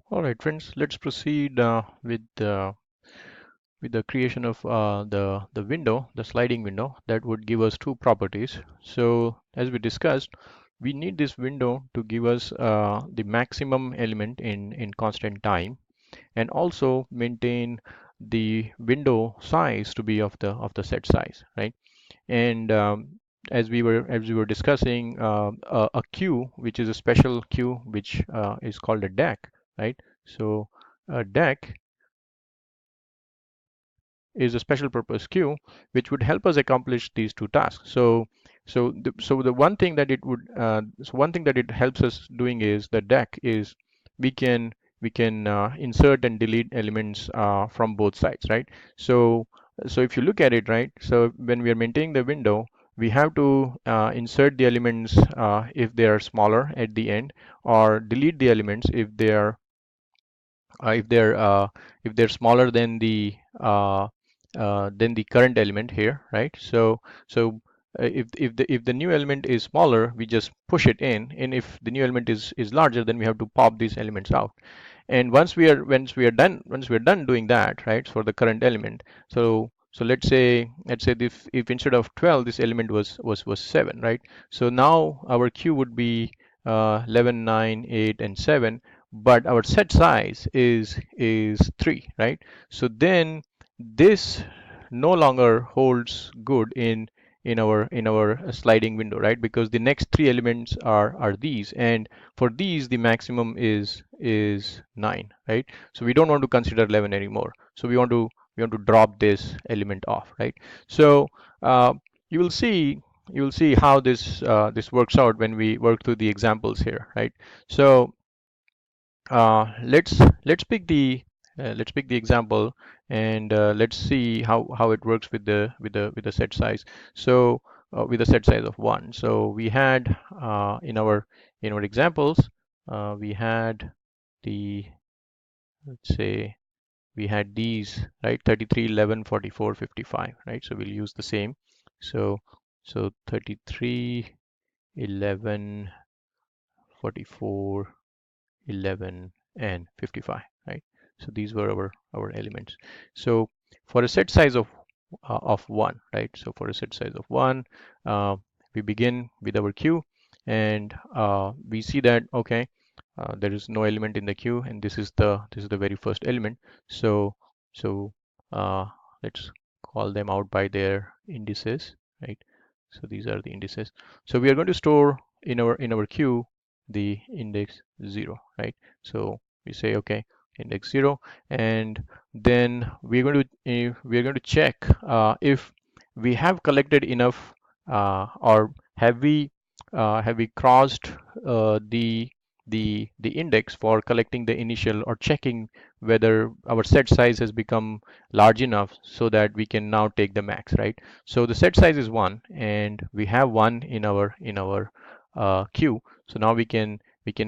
All right, friends, let's proceed with the creation of the window, the sliding window that would give us two properties. So as we discussed, we need this window to give us the maximum element in constant time, and also maintain the window size to be of the set size, right? And as we were discussing, a queue, which is a special queue, which is called a deck, right? So a deck is a special purpose queue which would help us accomplish these two tasks. So the one thing that it helps us doing is the deck is we can insert and delete elements from both sides, right? So if you look at it, right, so when we are maintaining the window, we have to insert the elements if they are smaller at the end, or delete the elements uh, if they're uh, if they're smaller than the current element here, right? If the new element is smaller, we just push it in, and if the new element is larger, then we have to pop these elements out. And once we are done doing that, right, for the current element, so let's say if instead of 12 this element was 7, right? So now our queue would be 11, 9, 8, and 7, but our set size is 3, right? So then this no longer holds good in our sliding window, right? Because the next three elements are these, and for these the maximum is 9, right? So we don't want to consider 11 anymore. So we want to drop this element off, right? So uh, you will see you will see how this works out when we work through the examples here, right? So let's pick the example, and let's see how it works with the set size. So with the set size of 1. So we had in our examples, we had the let's say we had these, right? 33, 11, 44, 55, right? So we'll use the same. So 33, 11, 44, 11, and 55, right? So these were our elements. So for a set size of 1, right? So for a set size of 1, uh, we begin with our queue, and we see that, okay, there is no element in the queue, and this is the very first element. So uh, let's call them out by their indices, right? So these are the indices. So we are going to store in our queue the index 0, right? So we say, okay, index 0, and then we're going to check if we have collected enough, or have we crossed the index for collecting the initial, or checking whether our set size has become large enough so that we can now take the max, right? So the set size is 1, and we have 1 in our queue. So now we can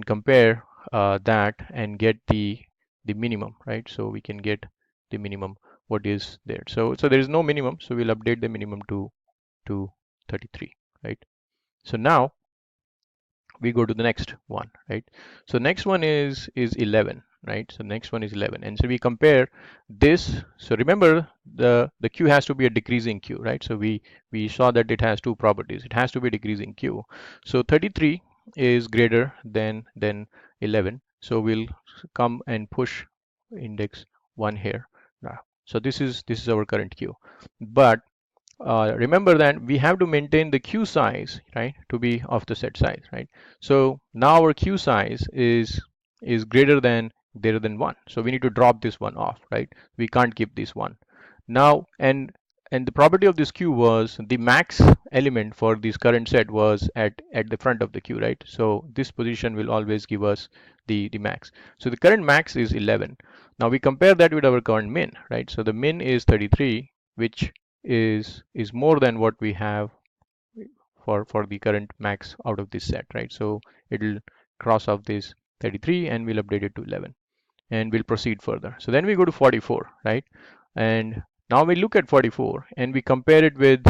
compare that and get the minimum, right? So we can get the minimum what is there. So there is no minimum, so we'll update the minimum to 33, right? So now we go to the next one, right? So next one is 11, right? So next one is 11, and so we compare this. So remember, the queue has to be a decreasing queue, right? So we saw that it has two properties. It has to be a decreasing queue. So 33 is greater than 11, so we'll come and push index 1 here now. So this is our current queue, but remember that we have to maintain the queue size, right, to be of the set size, right? So now our queue size is greater than 1. So we need to drop this one off, right? We can't keep this one. Now, and the property of this queue was the max element for this current set was at the front of the queue, right? So this position will always give us the max. So the current max is 11. Now we compare that with our current min, right? So the min is 33, which is more than what we have for the current max out of this set, right? So it'll cross off this 33, and we'll update it to 11, and we'll proceed further. So then we go to 44, right? And now we look at 44 and we compare it with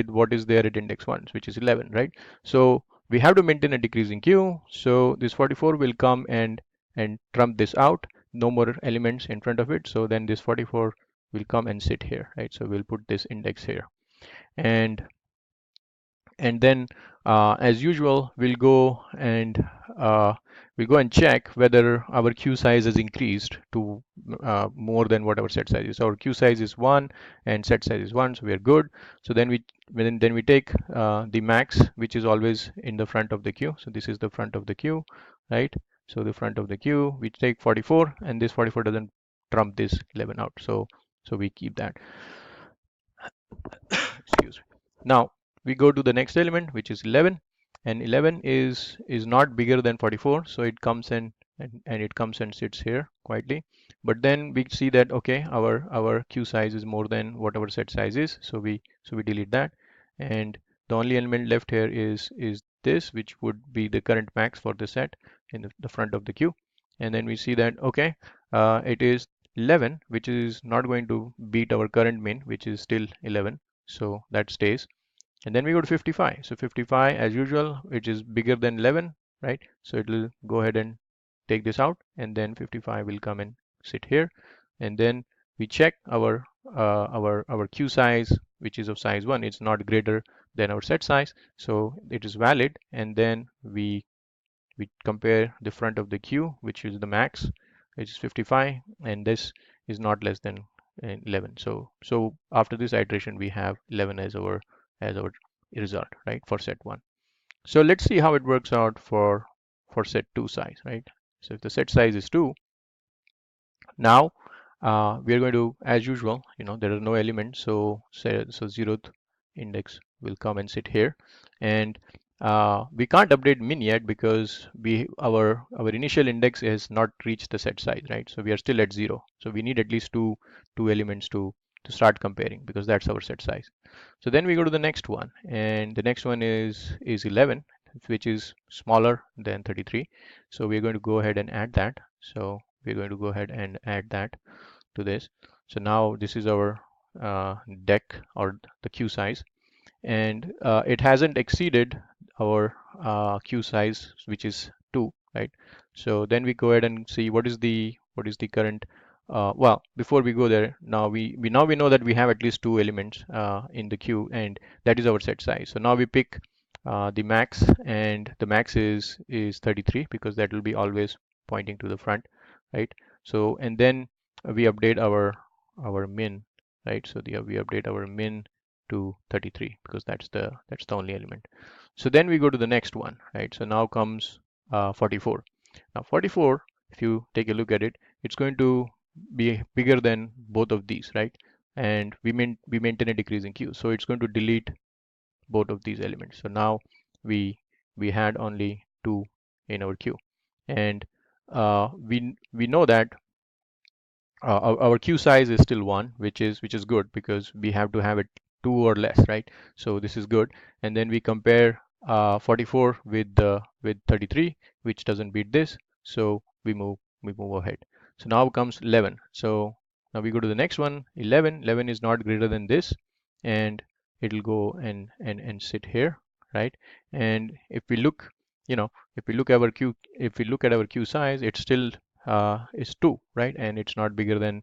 what is there at index 1, which is 11, right? So we have to maintain a decreasing queue. So this 44 will come and and trump this out, no more elements in front of it. So then this 44 will come and sit here, right? So we'll put this index here, and then as usual uh, we'll go and check whether our queue size has increased to more than what our set size is. So our queue size is 1 and set size is 1, so we are good. So then we take the max, which is always in the front of the queue. So this is the front of the queue, right? So the front of the queue, we take 44, and this 44 doesn't trump this 11 out, so we keep that. Excuse me. Now we go to the next element, which is 11, and 11 is not bigger than 44, so it comes in and it comes and sits here quietly. But then we see that okay, our queue size is more than what our set size is, so we delete that, and the only element left here is this, which would be the current max for the set in the front of the queue. And then we see that okay, it is 11, which is not going to beat our current min, which is still 11, so that stays. And then we go to 55. So 55, as usual, which is bigger than 11, right? So it will go ahead and take this out, and then 55 will come and sit here. And then we check our queue size, which is of size 1. It's not greater than our set size, so it is valid. And then we compare the front of the queue, which is the max, which is 55, and this is not less than 11. So after this iteration, we have 11 as our result, right, for set 1. So let's see how it works out for set 2 size, right? So if the set size is 2, now we are going to, as usual, there are no elements, so zeroth index will come and sit here, and we can't update min yet because our initial index has not reached the set size, right? So we are still at 0. So we need at least two elements to start comparing, because that's our set size. So then we go to the next one, and the next one is 11, which is smaller than 33. So we're going to go ahead and add that. So we're going to go ahead and add that to this. So now this is our deck, or the queue size, and it hasn't exceeded our queue size, which is 2, right? So then we go ahead and see what is the current. Well, before we go there, now we know that we have at least 2 elements in the queue, and that is our set size. So now we pick the max, and the max is 33, because that will be always pointing to the front, right? So and then we update our min, right? So we update our min to 33, because that's the only element. So then we go to the next one, right? So now comes 44. Now 44, if you take a look at it, it's going to be bigger than both of these, right? And we maintain a decreasing queue, so it's going to delete both of these elements. So now we had only 2 in our queue, and we know that our queue size is still 1, which is good, because we have to have it 2 or less, right? So this is good. And then we compare 44 with 33, which doesn't beat this, so we move ahead. So now comes 11. So now we go to the next one. 11 is not greater than this, and it'll go and sit here, right? And if we look, if we look at our queue size, it's still is 2, right? And it's not bigger than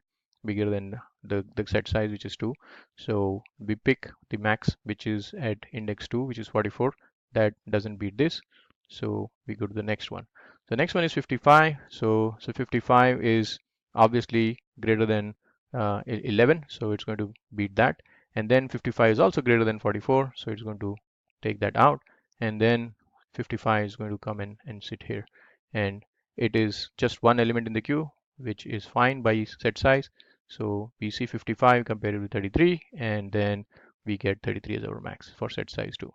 the set size, which is 2. So we pick the max, which is at index 2, which is 44. That doesn't beat this, so we go to the next one. The next one is 55. So 55 is obviously greater than 11, so it's going to beat that. And then 55 is also greater than 44, so it's going to take that out. And then 55 is going to come in and sit here, and it is just one element in the queue, which is fine by set size. So we see 55 compared with 33, and then we get 33 as our max for set size 2.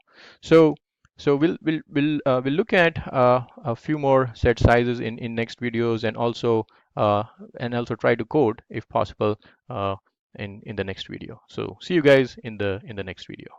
So we'll look at a few more set sizes in next videos, and also try to code if possible in the next video. So see you guys in the next video.